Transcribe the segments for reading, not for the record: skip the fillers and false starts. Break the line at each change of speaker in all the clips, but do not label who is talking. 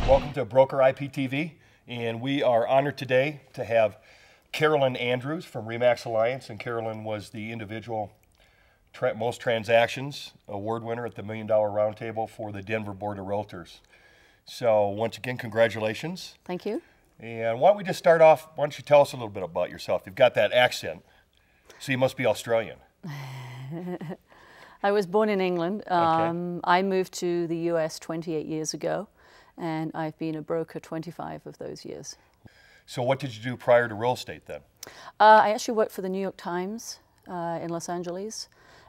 Welcome to Broker IPTV, and we are honored today to have Carolyn Andrews from RE/MAX Alliance, and Carolyn was the individual most transactions award winner at the $1 Million Roundtable for the Denver Board of Realtors. So once again, congratulations.
Thank you.
And why don't we just start off, why don't you tell us a little bit about yourself? You've got that accent, so you must be Australian.
I was born in England.
Okay.
I moved to the US 28 years ago, and I've been a broker 25 of those years.
So what did you do prior to real estate then?
I actually worked for the New York Times in Los Angeles,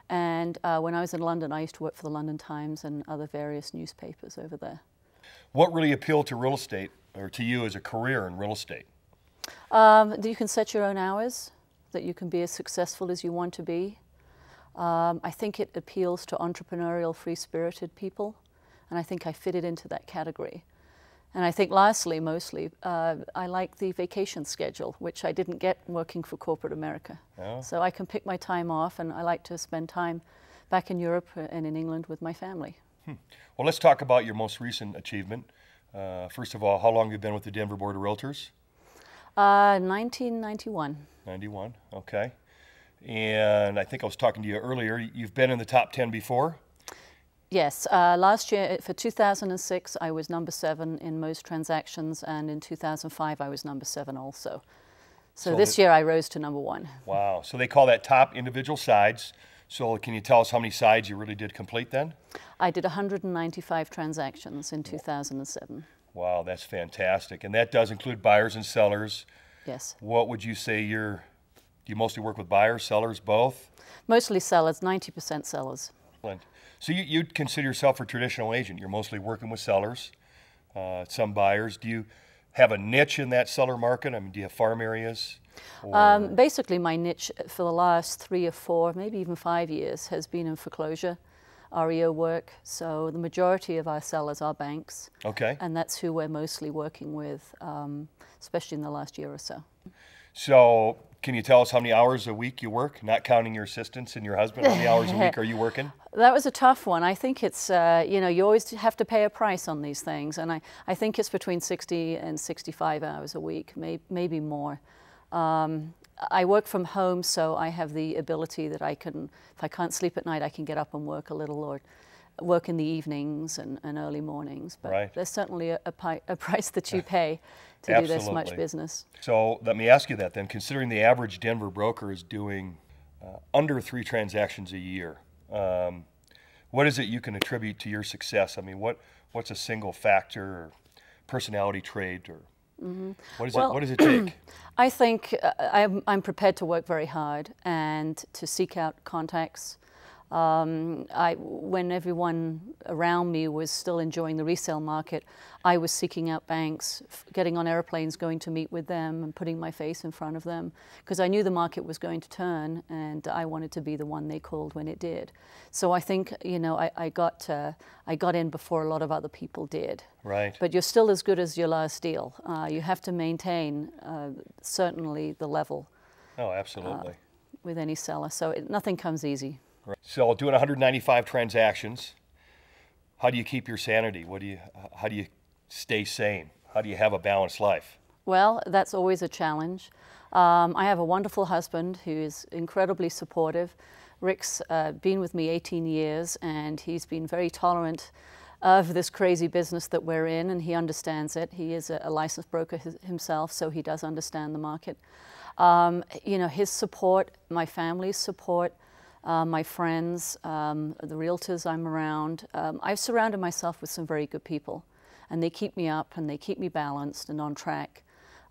and when I was in London, I used to work for the London Times and other various newspapers over there.
What really appealed to real estate, or to you as a career in real estate?
That you can set your own hours, that you can be as successful as you want to be. I think it appeals to entrepreneurial, free-spirited people, and I think I fitted into that category. And I think lastly, mostly, I like the vacation schedule, which I didn't get working for corporate America. Oh. So I can pick my time off, and I like to spend time back in Europe and in England with my family.
Well, let's talk about your most recent achievement. First of all, how long have you been with the Denver Board of Realtors?
1991.
91, okay. And I think I was talking to you earlier, you've been in the top 10 before? Yes,
last year for 2006 I was number 7 in most transactions, and in 2005 I was number 7 also. So this year I rose to number 1.
Wow, so they call that top individual sides. So can you tell us how many sides you really did complete then?
I did 195 transactions in 2007.
Wow, that's fantastic. And that does include buyers and sellers.
Yes.
What would you say do you mostly work with buyers, sellers, both?
Mostly sellers, 90% sellers.
So you'd consider yourself a traditional agent. You're mostly working with sellers, some buyers. Do you have a niche in that seller market? I mean, do you have farm areas?
Basically, my niche for the last 3 or 4, maybe even 5 years has been in foreclosure, REO work. So the majority of our sellers are banks.
Okay.
And that's who we're mostly working with, especially in the last year or so.
So can you tell us how many hours a week you work, not counting your assistants and your husband? How many hours a week are you working?
That was a tough one. I think it's, you know, you always have to pay a price on these things. And I think it's between 60 and 65 hours a week, maybe more. I work from home, so I have the ability that I can, if I can't sleep at night, I can get up and work a little, or work in the evenings and early mornings. But right. There's certainly a price that you pay to do this much business. So
let me ask you that then. Considering the average Denver broker is doing under 3 transactions a year, what is it you can attribute to your success? I mean, what's a single factor or personality trait, or what does it take?
I think I'm prepared to work very hard and to seek out contacts. When everyone around me was still enjoying the resale market, I was seeking out banks, getting on airplanes, going to meet with them and putting my face in front of them, because I knew the market was going to turn and I wanted to be the one they called when it did. So I think, you know, I got in before a lot of other people did.
Right.
But you're still as good as your last deal. You have to maintain certainly the level. Oh, absolutely. With any seller. So nothing comes easy.
Right. So doing 195 transactions, how do you keep your sanity? How do you stay sane? How do you have a balanced life?
Well, that's always a challenge. I have a wonderful husband who is incredibly supportive. Rick's been with me 18 years, and he's been very tolerant of this crazy business that we're in, and he understands it. He is a licensed broker himself, so he does understand the market. You know, his support, my family's support, my friends, the realtors I'm around. I've surrounded myself with some very good people, and they keep me up and they keep me balanced and on track,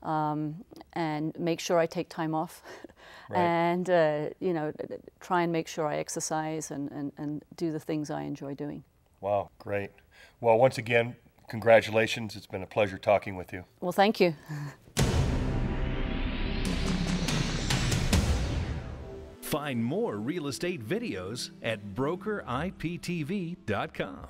and make sure I take time off. Right. And you know, try and make sure I exercise and do the things I enjoy doing.
Wow, great. Well, once again, congratulations. It's been a pleasure talking with you.
Well, thank you.
Find more real estate videos at brokeriptv.com.